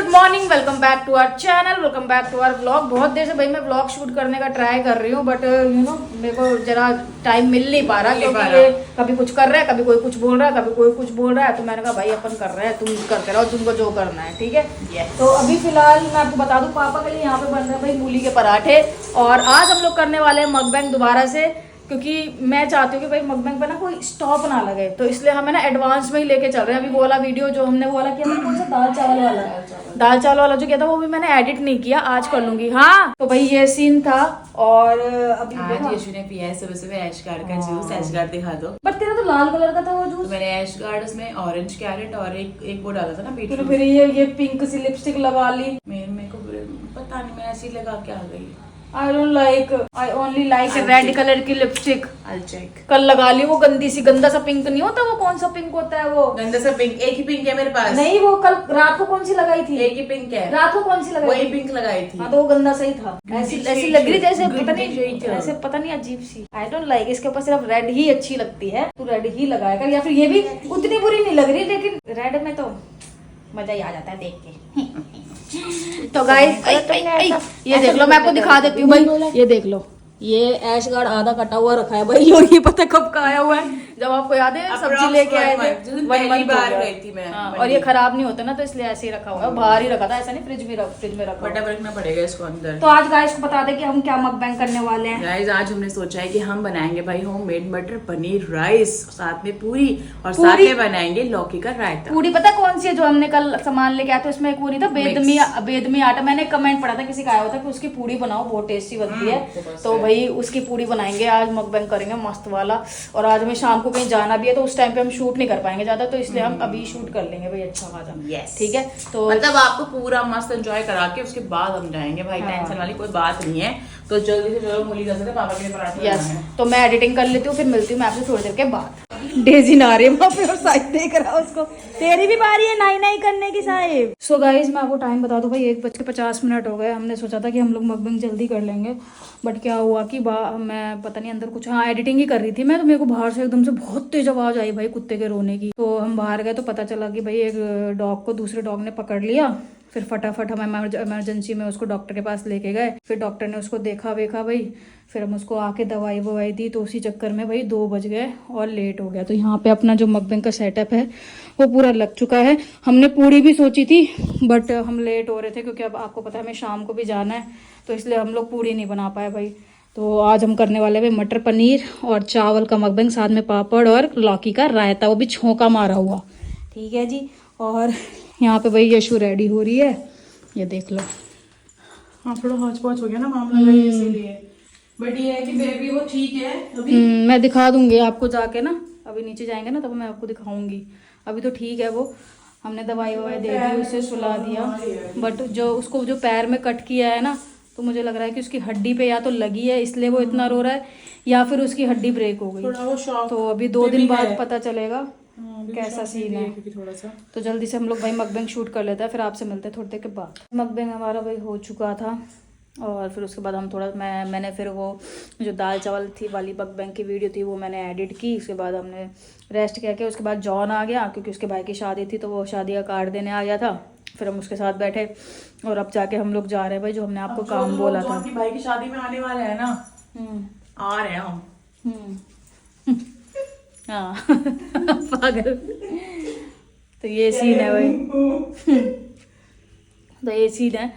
Morning, welcome back to our channel, welcome back to our vlog. बहुत देर से भाई मैं व्लॉग शूट करने का ट्राई कर रही हूँ, बट मेरे को जरा टाइम मिल नहीं पा रहा क्योंकि ये कभी कुछ कर रहा है, कभी कोई कुछ बोल रहा है, कभी कोई कुछ बोल रहा है। तो मैंने कहा भाई अपन कर रहे हैं, तुम करते रहो, तुमको जो करना है ठीक है। तो अभी फिलहाल मैं आपको बता दूं, पापा के लिए यहाँ पे बन रहे हैं भाई मूली के पराठे। और आज हम लोग करने वाले हैं मकबैंग दोबारा से, क्योंकि मैं चाहती हूँ कि भाई मकबैंग पे ना कोई स्टॉप ना लगे, तो इसलिए हमें ना एडवांस में ही लेके चल रहे हैं। अभी वो वाला वीडियो जो हमने वो वाला किया था, कौन सा दाल चावल वाला जो किया था, वो भी मैंने एडिट नहीं किया, आज कर लूंगी। हाँ तो भाई ये सीन था। और अभी आज यशु ने पिया है सुबह सुबह ऐश गार्ड का जूस। ऐश गार्ड दिखा दो। बट तेरा तो लाल कलर का था वो जूस। तो मैंने ऐश गार्ड उसमें ऑरेंज कैरेट और एक वो डाला था ना बीट। तो फिर ये पिंक सी लिपस्टिक लगा ली। मेरे को पता नहीं, मैं ऐसे ही लगा के आ गई। I only like red colour की लिपस्टिक। I'll check। कल लगा ली वो गंदी सी, गंदा सा पिंक नहीं होता वो, कौन सा पिंक होता है वो? गंदा सा पिंक। एक ही पिंक है मेरे पास। नहीं, वो कल रात को कौन सी लगाई थी? एक ही पिंक है। रात को कौन सी लगाई? वही पिंक लगाई थी। हाँ तो वो गंदा सही था। ऐसी लग रही जैसे पता नहीं, ऐसे पता नहीं अजीब सी। I don't like. इसके ऊपर सिर्फ रेड ही अच्छी लगती है, तू रेड ही लगाया कर। या फिर ये भी उतनी बुरी नहीं लग रही, लेकिन रेड में तो मजा ही आ जाता है देख के। तो गाइस ये देख लो, मैं आपको दिखा देती हूँ भाई, ये देख लो, ये ऐश गार्ड आधा कटा हुआ रखा है भाई। और ये पता कब का आया हुआ है, जब आपको याद है सब्जी लेके आए थे, पहली बार गई थी मैं। हाँ, और ये खराब नहीं होता ना, तो इसलिए ऐसे ही रखा हुआ है, बाहर ही रखा था, ऐसा नहीं फ्रिज में रखा। बटा रखना पड़ेगा इसको अंदर। तो आज गाइस को बता दे कि हम क्या मकबैंग करने वाले हैं। गाइस आज हमने सोचा है कि हम बनाएंगे भाई होममेड मटर पनीर राइस, साथ में पूरी, और साथ में बनाएंगे लौकी का रायता। पूरी पता कौन सी है जो हमने कल सामान लेके आए थे, उसमें एक वो नहीं था बेदमी आटा। मैंने कमेंट पढ़ा था किसी का आया हुआ था कि उसकी पूरी बनाओ, बहुत टेस्टी बनती है। तो भाई उसकी पूरी बनाएंगे आज, मकबैंग करेंगे मस्त वाला। और आज हमें शाम को कहीं जाना भी है, तो उस टाइम पे हम शूट नहीं कर पाएंगे ज्यादा, तो इसलिए हम अभी शूट कर लेंगे भाई अच्छा खासा। ठीक है, तो मतलब आपको पूरा मस्त एंजॉय करा के उसके बाद हम जाएंगे भाई। टेंशन वाली कोई बात नहीं है। तो जल्दी से चलो मूली कर सकते, पापा के लिए पराठे बनाने हैं। तो मैं एडिटिंग कर लेती हूँ, फिर मिलती हूँ मैं आपसे थोड़ी देर के बाद। डेजी ना रही वहाँ पे और साहिब देख रहा है उसको। तेरी भी बारी है नाई नाई करने की साहिब। सो गाइज मैं आपको टाइम बता दूं भाई, 1:50 हो गए। हमने सोचा था कि हम लोग मकबैंग जल्दी कर लेंगे, बट क्या हुआ कि मैं पता नहीं अंदर कुछ, हाँ एडिटिंग ही कर रही थी मैं, तो मेरे को बाहर से एकदम से बहुत तेज आवाज आई भाई कुत्ते के रोने की। तो हम बाहर गए तो पता चला कि भाई एक डॉग को दूसरे डॉग ने पकड़ लिया। फिर फटाफट हम इमरजेंसी में उसको डॉक्टर के पास लेके गए। फिर डॉक्टर ने उसको देखा भाई, फिर हम उसको आके दवाई ववाई दी। तो उसी चक्कर में भाई 2 बज गए और लेट हो गया। तो यहाँ पे अपना जो मकबैंग का सेटअप है वो पूरा लग चुका है। हमने पूरी भी सोची थी, बट हम लेट हो रहे थे क्योंकि अब आपको पता है हमें शाम को भी जाना है, तो इसलिए हम लोग पूरी नहीं बना पाए भाई। तो आज हम करने वाले भाई मटर पनीर और चावल का मकबैंग, साथ में पापड़ और लौकी का रायता, वो भी छोंका मारा हुआ। ठीक है जी। और यहाँ पे भाई यशु रेडी हो रही है, ये देख लो। हाँ थोड़ा हौच पौच हो गया ना मामला, इसीलिए। बट ये है कि बेबी वो ठीक है अभी। मैं दिखा दूंगी आपको जाके ना, अभी नीचे जाएंगे ना तब मैं आपको दिखाऊंगी। अभी तो ठीक है वो, हमने दवाई ववाई दे दी, उसे सुला दिया। बट जो उसको जो पैर में कट किया है ना, तो मुझे लग रहा है कि उसकी हड्डी पे या तो लगी है इसलिए वो इतना रो रहा है, या फिर उसकी हड्डी ब्रेक हो गई। तो अभी 2 दिन बाद पता चलेगा कैसा सीन है। थोड़ा सा तो जल्दी से हम लोग भाई मकबैंग शूट कर लेते हैं, फिर आपसे मिलते हैं थोड़ी देर के बाद। मकबैंग हमारा भाई हो चुका था, और फिर उसके बाद हम थोड़ा मैंने फिर वो जो दाल चावल थी वाली मकबैंग की वीडियो थी वो मैंने एडिट की। उसके बाद हमने रेस्ट किया। उसके बाद जॉन आ गया क्योंकि उसके भाई की शादी थी, तो वो शादी का कार्ड देने आ गया था। फिर हम उसके साथ बैठे, और अब जाके हम लोग जा रहे हैं भाई, जो हमने आपको काम बोला था। भाई की शादी में आने वाले हैं ना, आ रहे हैं हम। हाँ पागल। तो ये सीन है भाई। तो ये सीन है।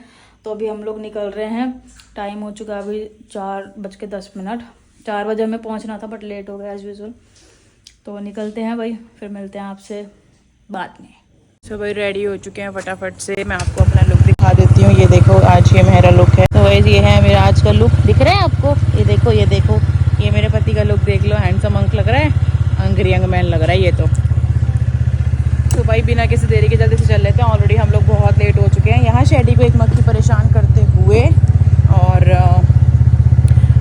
तो अभी हम लोग निकल रहे हैं, टाइम हो चुका है अभी 4:10। 4 बजे हमें पहुंचना था, बट लेट हो गया एज यूजुअल। तो निकलते हैं भाई, फिर मिलते हैं आपसे बाद में। तो भाई रेडी हो चुके हैं फटाफट से। मैं आपको अपना लुक दिखा देती हूँ। ये देखो आज ये मेरा लुक है। तो ये है मेरा आज का लुक, दिख रहा है आपको? ये देखो ये मेरे पति का लुक देख लो। हैंडसम अंक लग रहा है, अंग्री यंग मैन लग रहा है ये तो भाई बिना किसी देरी के जल्दी से चल लेते हैं। ऑलरेडी हम लोग बहुत लेट हो चुके हैं। यहाँ शेडी को एक मक्खी परेशान करते हुए, और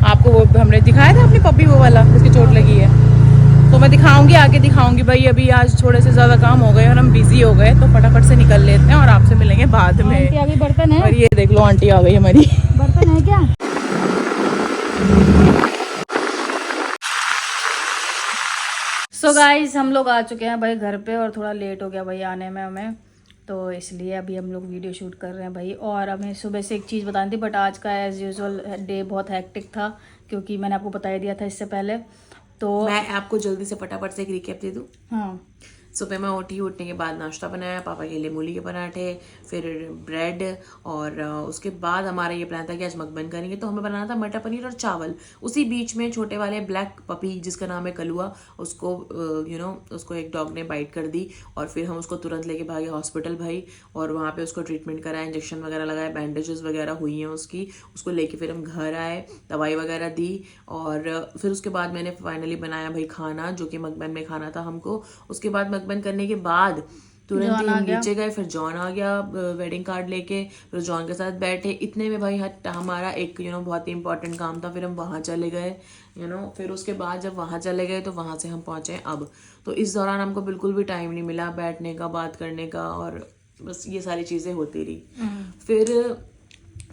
आपको वो हमने दिखाया था अपनी पपी वो वाला जिसकी चोट लगी है, तो मैं दिखाऊंगी, आगे दिखाऊंगी भाई। अभी आज थोड़े से ज़्यादा काम हो गए और हम बिजी हो गए, तो फटाफट से निकल लेते हैं और आपसे मिलेंगे बाद में। आगे बर्तन है, और ये देख लो आंटी आ गई हमारी। बर्तन है क्या? सो गाइस हम लोग आ चुके हैं भाई घर पे, और थोड़ा लेट हो गया भाई आने में हमें। तो इसलिए अभी हम लोग वीडियो शूट कर रहे हैं भाई। और हमें सुबह से एक चीज़ बतानी थी, बट आज का एज़ यूजुअल डे बहुत हैक्टिक था, क्योंकि मैंने आपको बता ही दिया था इससे पहले। तो मैं आपको जल्दी से फटाफट से एक रिकैप दे दूँ। हाँ, सुबह मैं उठने के बाद नाश्ता बनाया, पापा के लिए मूली के पराठे, फिर ब्रेड, और उसके बाद हमारा ये प्लान था कि आज मकबन करेंगे, तो हमें बनाना था मटर पनीर और चावल। उसी बीच में छोटे वाले ब्लैक पपी जिसका नाम है कलुआ, उसको उसको एक डॉग ने बाइट कर दी, और फिर हम उसको तुरंत लेके भागे हॉस्पिटल भाई, और वहाँ पे उसको ट्रीटमेंट कराया, इंजेक्शन वगैरह लगाया, बैंडेजेस वगैरह हुई हैं उसको लेके फिर हम घर आए, दवाई वगैरह दी, और फिर उसके बाद मैंने फाइनली बनाया भाई खाना, जो कि मकबन में खाना था हमको। उसके बाद बंद करने के बाद तुरंत ही हम नीचे गए, फिर जॉन आ गया वेडिंग कार्ड लेके, फिर जॉन के साथ बैठे। इतने में भाई हमारा एक बहुत ही इंपॉर्टेंट काम था, फिर हम वहाँ चले गए फिर उसके बाद जब वहाँ चले गए तो वहाँ से हम पहुँचे अब। तो इस दौरान हमको बिल्कुल भी टाइम नहीं मिला बैठने का, बात करने का, और बस ये सारी चीज़ें होती रही। फिर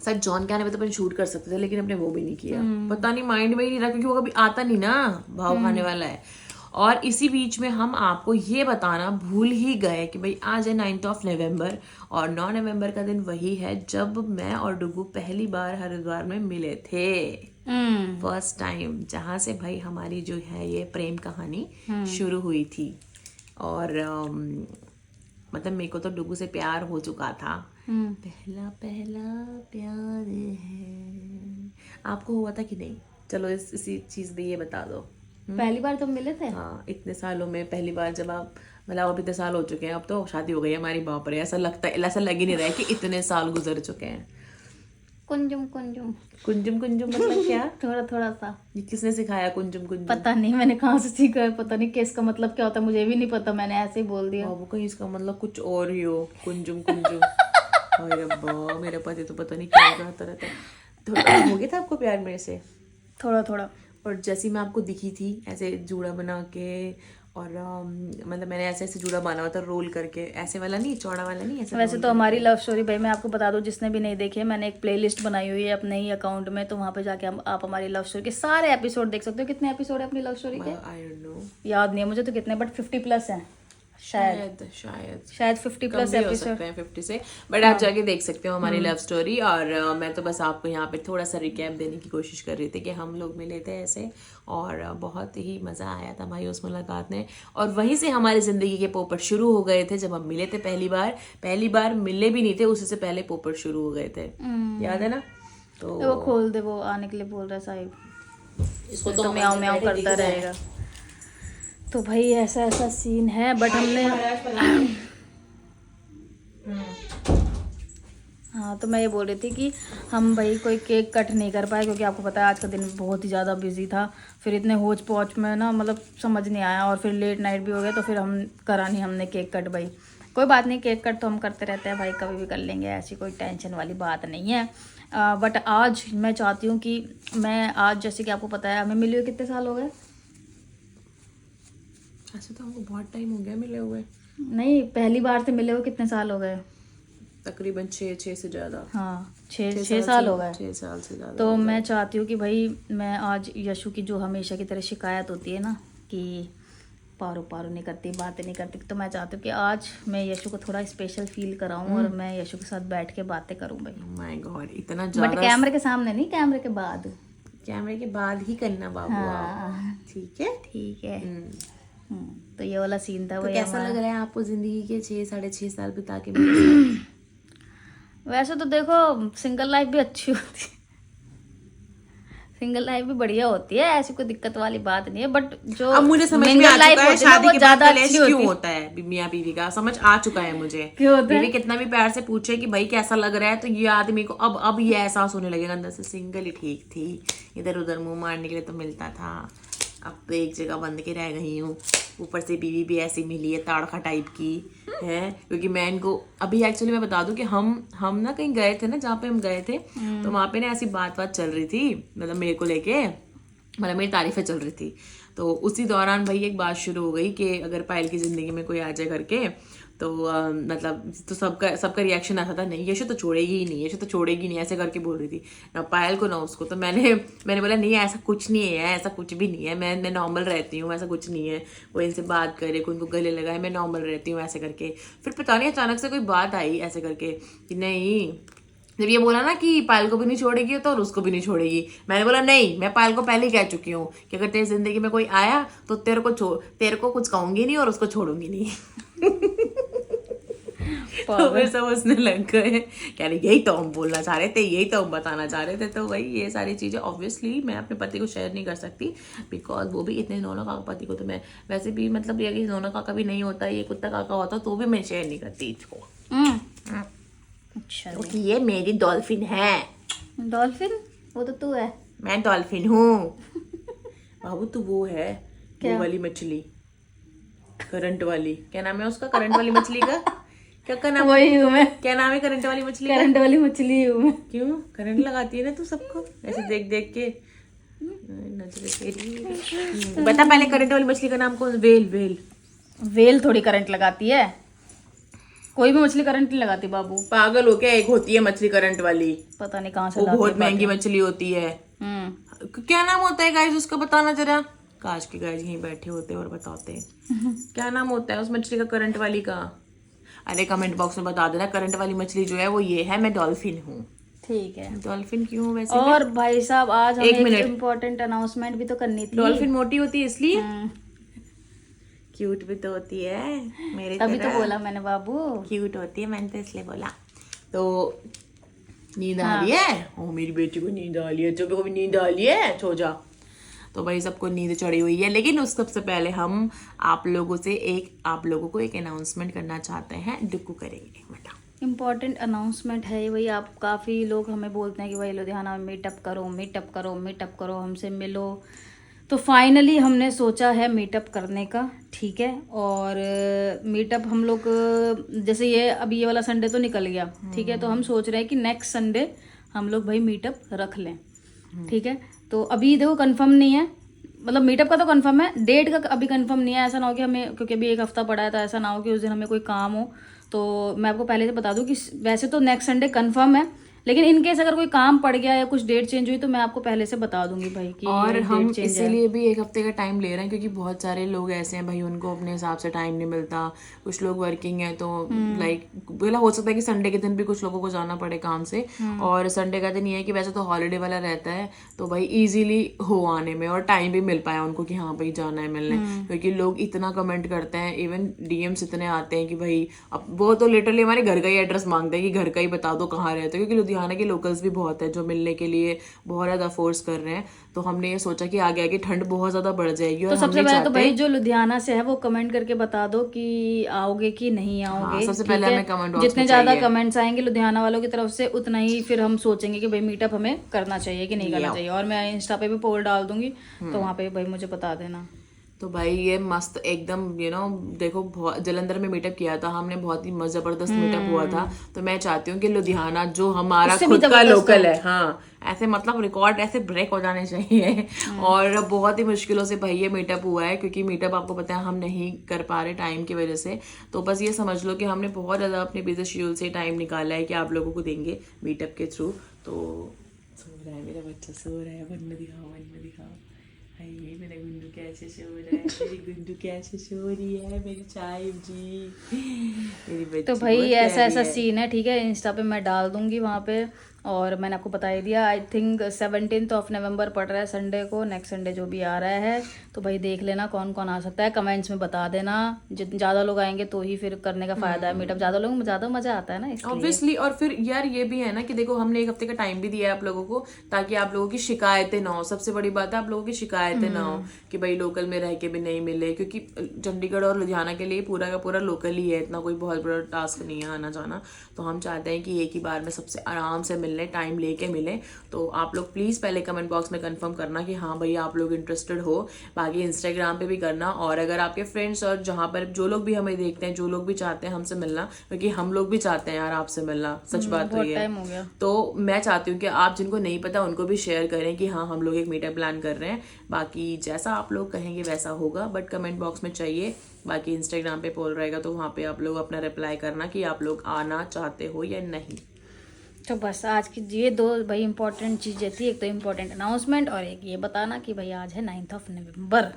सच जॉन के आने में तो अपन शूट कर सकते थे, लेकिन अपने वो भी नहीं किया, पता नहीं माइंड में ही नहीं रहा, क्योंकि वो कभी आता नहीं ना, भाव खाने वाला है। और इसी बीच में हम आपको ये बताना भूल ही गए कि भाई आज है 9 नवंबर, और 9 नवंबर का दिन वही है जब मैं और डुगू पहली बार हरिद्वार में मिले थे, फर्स्ट टाइम, जहाँ से भाई हमारी जो है ये प्रेम कहानी शुरू हुई थी। और मतलब मेरे को तो डुगू से प्यार हो चुका था, पहला प्यार है। आपको हुआ था कि नहीं? चलो इसी चीज में ये बता दो। पहली बार तुम मिले थे? हाँ, इतने सालों में पहली बार जब आप, मतलब अब इतने साल हो चुके हैं, अब तो शादी हो गई है हमारी, बाप रे, ऐसा लगता है, ऐसा लग ही नहीं रहा है कि इतने साल गुजर चुके हैं। कुंजुम मतलब क्या? थोड़ा सा। ये किसने सिखाया कुंजुम? पता नहीं मैंने कहाँ से सीखा है, पता नहीं कि इसका मतलब क्या होता है, मुझे भी नहीं पता, मैंने ऐसे ही बोल दिया। वो कहीं इसका मतलब कुछ और ही हो, कुंजुम। अरे रब्बा, मेरे पति तो पता नहीं क्या कहता रहता है। तो हो गया था आपको प्यार मेरे से? थोड़ा। और जैसी मैं आपको दिखी थी ऐसे जूड़ा बना के, और मतलब मैंने ऐसे जूड़ा बना हुआ था रोल करके, ऐसे वाला नहीं, चौड़ा वाला नहीं, ऐसे। वैसे तो हमारी लव स्टोरी भाई मैं आपको बता दूं, जिसने भी नहीं देखी है, मैंने एक प्लेलिस्ट बनाई हुई है अपने ही अकाउंट में, तो वहाँ पे जाके आप हमारी लव स्टोरी के सारे एपिसोड देख सकते हो। कितने एपिसोड है अपनी लव स्टोरी के? आई डोंट नो, याद नहीं है मुझे तो कितने, बट 50+ हैं शायद 50+ एपिसोड 50 से, बट आप जाके देख सकते हो हमारी लव स्टोरी। और मैं तो बस आपको यहाँ पे थोड़ा सा रिकैप देने की कोशिश कर रही थी कि हम लोग मिले थे ऐसे, और बहुत ही मज़ा आया था भाई उस मुलाकात में, और वहीं से हमारी ज़िंदगी के पोपट शुरू हो गए थे। जब हम मिले थे पहली बार मिले भी नहीं थे, उससे पहले पोपट शुरू हो गए थे, याद है ना? तो वो खोल दे, वो आने के लिए बोल रहा है साहिब, इसको तो म्याऊं म्याऊं करता रहेगा। तो भाई ऐसा सीन है, बट हमने हाँ, तो मैं ये बोल रही थी कि हम भाई कोई केक कट नहीं कर पाए, क्योंकि आपको पता है आज का दिन बहुत ही ज़्यादा बिजी था, फिर इतने होच पहुँच में ना, मतलब समझ नहीं आया, और फिर लेट नाइट भी हो गया, तो फिर हम करा नहीं हमने केक कट। भाई कोई बात नहीं, केक कट तो हम करते रहते हैं भाई, कभी भी कर लेंगे, ऐसी कोई टेंशन वाली बात नहीं है। बट आज मैं चाहती हूँ कि मैं आज, जैसे कि आपको पता है हमें मिले हुए कितने साल हो गए? ऐसे तो हमको बहुत टाइम हो गया मिले हुए। नहीं, पहली बार से मिले हुए कितने साल हो गए? तकरीबन 6 से ज़्यादा। हाँ, 6 साल हो गए। 6 साल से ज़्यादा। तो मैं चाहती हूँ कि भाई मैं आज यशु की जो हमेशा की तरह शिकायत होती है ना कि पारो नहीं करती, बातें नहीं करती, तो मैं चाहती हूँ कि आज मैं यशु को थोड़ा स्पेशल फील कराऊँ, और मैं यशु के साथ बैठ के बातें करूँ भाई। माय गॉड, इतना ज़्यादा। बट कैमरे के सामने नहीं, कैमरे के बाद। कैमरे के बाद ही करना बाबू। हाँ, ठीक है। तो ये वाला सीन था। तो कैसा लग रहा है आपको जिंदगी के 6-6.5 साल बिता के मेरे साथ? वैसे तो देखो, सिंगल लाइफ भी अच्छी होती है, सिंगल लाइफ भी बढ़िया होती है, ऐसी कोई दिक्कत वाली बात नहीं है, बट जो अब मुझे समझ में आ चुका है शादी के बाद कलेश क्यों होता है मियां बीवी का, समझ आ चुका है मुझे। क्यों होता है? बीवी कितना भी प्यार से पूछे कि भाई कैसा लग रहा है, तो ये आदमी को अब ये एहसास होने लगेगा अंदर से, सिंगल ही ठीक थी, इधर उधर मुंह मारने के लिए तो मिलता था, अब तो एक जगह बंद के रह गई हूँ। ऊपर से बीवी भी ऐसी मिली है ताड़खा टाइप की है, क्योंकि मैं इनको अभी एक्चुअली मैं बता दूं कि हम ना कहीं गए थे ना, जहाँ पे हम गए थे, तो वहाँ पे ना ऐसी बात चल रही थी, मतलब मेरे को लेके, मतलब मेरी तारीफें चल रही थी। तो उसी दौरान भाई एक बात शुरू हो गई कि अगर पायल की ज़िंदगी में कोई आ जाए करके, तो मतलब तो सबका रिएक्शन ऐसा था, नहीं यशु तो छोड़ेगी ही नहीं, यशु तो छोड़ेगी नहीं, ऐसे करके बोल रही थी ना पायल को ना उसको। तो मैंने बोला नहीं ऐसा कुछ नहीं है, ऐसा कुछ भी नहीं है, मैं नॉर्मल रहती हूँ, ऐसा कुछ नहीं है, कोई इनसे बात करे, कोई उनको गले लगाए, मैं नॉर्मल रहती हूँ ऐसे करके। फिर पता नहीं अचानक से कोई बात आई ऐसे करके कि नहीं, जब ये बोला ना कि पायल को भी नहीं छोड़ेगी तो और उसको भी नहीं छोड़ेगी, मैंने बोला नहीं, मैं पायल को पहले ही कह चुकी हूँ कि अगर तेरी जिंदगी में कोई आया तो तेरे को कुछ कहूंगी नहीं और उसको छोड़ूंगी नहीं। तो फिर सब उसने लग गए, कह रहे यही तो हम बोलना चाह रहे थे, यही तो हम बताना चाह रहे थे। तो वही ये सारी चीज़ें ऑब्वियसली मैं अपने पति को शेयर नहीं कर सकती, बिकॉज वो भी इतने नौना काका पति को, तो मैं वैसे भी मतलब ये नौना काका भी नहीं होता, ये कुत्ता काका होता तो भी मैं शेयर नहीं करती इसको। अच्छा क्योंकि ये मेरी डॉल्फिन है। डॉल्फिन? वो तो तू है। मैं डॉल्फिन हूँ बाबू, तू वो है क्या? वो वाली मछली, करंट वाली, क्या नाम है उसका, करंट वाली मछली का क्या नाम, वही हूँ मैं, क्या नाम है करंट वाली मछली का? करंट वाली मछली हूँ मैं। क्यों करंट लगाती है ना तू सबको ऐसे देख देख के, नजर तेरी। बता पहले करंट वाली मछली का नाम कौन? वेल वेल थोड़ी करंट लगाती है, कोई भी मछली करंट नहीं लगाती बाबू। पागल हो क्या, एक होती है मछली करंट वाली, पता नहीं कहाँ से वो लाती बहुत है महंगी मछली होती है। क्या नाम होता है गाइस उसका, बताना जरा, काश के गाइस यहीं बैठे होते और बताते क्या नाम होता है उस मछली का, करंट वाली का। अरे कमेंट बॉक्स में बता देना, करंट वाली मछली जो है वो ये है, मैं डॉल्फिन हूँ। ठीक है, डॉल्फिन क्यों हूँ वैसे? और भाई साहब आज हमें मिनट। एक इम्पोर्टेंट अनाउंसमेंट भी तो करनी थी। डॉल्फिन मोटी होती है इसलिए, क्यूट भी तो होती है मेरे तभी तो तरह। बोला मैंने बाबू, क्यूट होती है, मैंने तो इसलिए बोला। तो नींद आ रही है, ओ मेरी बेटी को नींद आ रही है, चुप को भी नींद आ रही है, सो जा। तो भाई सबको नींद चढ़ी हुई है, लेकिन उस सबसे पहले हम आप लोगों को एक अनाउंसमेंट करना चाहते हैं। डुक्कू करेंगे बेटा, इम्पोर्टेंट अनाउंसमेंट है ये। वही आप काफ़ी लोग हमें बोलते हैं कि भाई लुधियाना में मीटअप करो, हमसे मिलो। तो फाइनली हमने सोचा है मीटअप करने का, ठीक है। और मीटअप हम लोग जैसे ये वाला संडे तो निकल गया, ठीक है। तो हम सोच रहे हैं कि नेक्स्ट संडे हम लोग भाई मीटअप रख लें, ठीक है। तो अभी देखो कंफर्म नहीं है, मतलब मीटअप का तो कंफर्म है, डेट का अभी कंफर्म नहीं है। ऐसा ना हो कि हमें, क्योंकि अभी एक हफ्ता पड़ा है, तो ऐसा ना हो कि उस दिन हमें कोई काम हो। तो मैं आपको पहले से बता दूं कि वैसे तो नेक्स्ट संडे कंफर्म है, लेकिन इनकेस अगर कोई काम पड़ गया या कुछ डेट चेंज हुई तो मैं आपको पहले से बता दूंगी भाई कि और ये हम डेट चेंज है। इसीलिए भी एक हफ्ते का टाइम ले रहे हैं क्योंकि बहुत सारे लोग ऐसे हैं भाई, उनको अपने हिसाब से टाइम नहीं मिलता, कुछ लोग वर्किंग है, तो लाइक बोला हो सकता है कि संडे के दिन भी कुछ लोगों को जाना पड़े काम से। और संडे का दिन ये है कि वैसे तो हॉलीडे वाला रहता है, तो भाई इजीली हो आने में और टाइम भी मिल पाया उनको कि हाँ भाई जाना है मिलने। क्योंकि लोग इतना कमेंट करते हैं, इवन डीएम्स इतने आते हैं कि भाई अब वो तो लिटरली हमारे घर का ही एड्रेस मांगते हैं कि घर का ही बता दो कहाँ रहते हो, क्योंकि लुधियाना के लोकल्स भी बहुत है जो मिलने के लिए बहुत ज्यादा फोर्स कर रहे हैं। तो हमने ये सोचा कि आगे आगे ठंड बहुत ज्यादा बढ़ जाएगी, और तो सबसे पहले तो भाई जो लुधियाना से है वो कमेंट करके बता दो कि आओगे कि नहीं आओगे। सबसे ठीक पहले है? हमें कमेंट बॉक्स जितने ज्यादा कमेंट्स आएंगे लुधियाना वालों की तरफ से, उतना ही फिर हम सोचेंगे कि भाई मीटअप हमें करना चाहिए कि नहीं करना चाहिए। और मैं इंस्टा पे भी पोल डाल दूंगी, तो वहाँ पे भाई मुझे बता देना। तो भाई ये मस्त एकदम देखो जलंधर में मीटअप किया था हमने, बहुत ही जबरदस्त मीटअप हुआ था। तो मैं चाहती हूँ कि लुधियाना जो हमारा खुद का लोकल है, हाँ ऐसे मतलब रिकॉर्ड ऐसे ब्रेक हो जाने चाहिए। और बहुत ही मुश्किलों से भाई ये मीटअप हुआ है, क्योंकि मीटअप आपको पता है हम नहीं कर पा रहे टाइम की वजह से। तो बस ये समझ लो कि हमने बहुत ज़्यादा अपने बिजी शेड्यूल से टाइम निकाला है कि आप लोगों को देंगे मीटअप के थ्रू। तो सो रहा है मेरा बच्चा, सो रहा है, बन दिखाओ। ये मेरा गुंडू कैसे सो रहा है, मेरी गुंडू कैसे सो रही है, मेरी चाइब जी, मेरी बच्ची। तो भाई ऐसा सीन है, ठीक है। इंस्टा पे मैं डाल दूंगी वहाँ पे। और मैंने आपको बता ही दिया, आई थिंक 17 ऑफ नवंबर पड़ रहा है संडे को, नेक्स्ट संडे जो भी आ रहा है। तो भाई देख लेना कौन कौन आ सकता है, कमेंट्स में बता देना। जितने ज़्यादा लोग आएंगे तो ही फिर करने का फायदा है मीटअप, ज़्यादा लोग ज़्यादा मज़ा आता है ना इसलिए। ऑब्वियसली। और फिर यार ये भी है ना कि देखो हमने एक हफ्ते का टाइम भी दिया है आप लोगों को, ताकि आप लोगों की शिकायतें ना हो। सबसे बड़ी बात है आप लोगों की शिकायतें ना हो कि भाई लोकल में रह के भी नहीं मिले, क्योंकि चंडीगढ़ और लुधियाना के लिए पूरा का पूरा लोकल ही है, इतना कोई बहुत बड़ा टास्क नहीं है आना जाना। तो हम चाहते हैं कि एक ही बार में सबसे आराम से मिल मिलें, टाइम लेके मिलें। तो आप लोग प्लीज़ पहले कमेंट बॉक्स में कंफर्म करना कि हाँ भैया आप लोग इंटरेस्टेड हो। बाकी इंस्टाग्राम पे भी करना, और अगर आपके फ्रेंड्स और जहाँ पर जो लोग भी हमें देखते हैं, जो लोग भी चाहते हैं हमसे मिलना, क्योंकि हम लोग भी चाहते हैं यार आपसे मिलना, सच बात तो ये टाइम हो गया। तो मैं चाहती हूँ कि आप जिनको नहीं पता उनको भी शेयर करें कि हाँ हम लोग एक मीटअप प्लान कर रहे हैं। बाकी जैसा आप लोग कहेंगे वैसा होगा, बट कमेंट बॉक्स में चाहिए। बाकी इंस्टाग्राम पे पोल रहेगा तो वहाँ पे आप लोग अपना रिप्लाई करना कि आप लोग आना चाहते हो या नहीं। तो बस आज की ये 2 भाई इंपॉर्टेंट चीज़ें थी, एक तो इम्पोर्टेंट अनाउंसमेंट और एक ये बताना कि भाई आज है 9 नवंबर,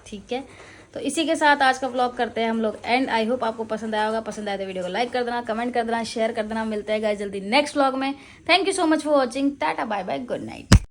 ठीक है। तो इसी के साथ आज का व्लॉग करते हैं हम लोग एंड। आई होप आपको पसंद आया होगा। पसंद आया तो वीडियो को लाइक कर देना, कमेंट कर देना, शेयर कर देना। मिलते हैं गाइस जल्दी नेक्स्ट व्लॉग में। Thank you so much for watching. Tata bye bye, good night.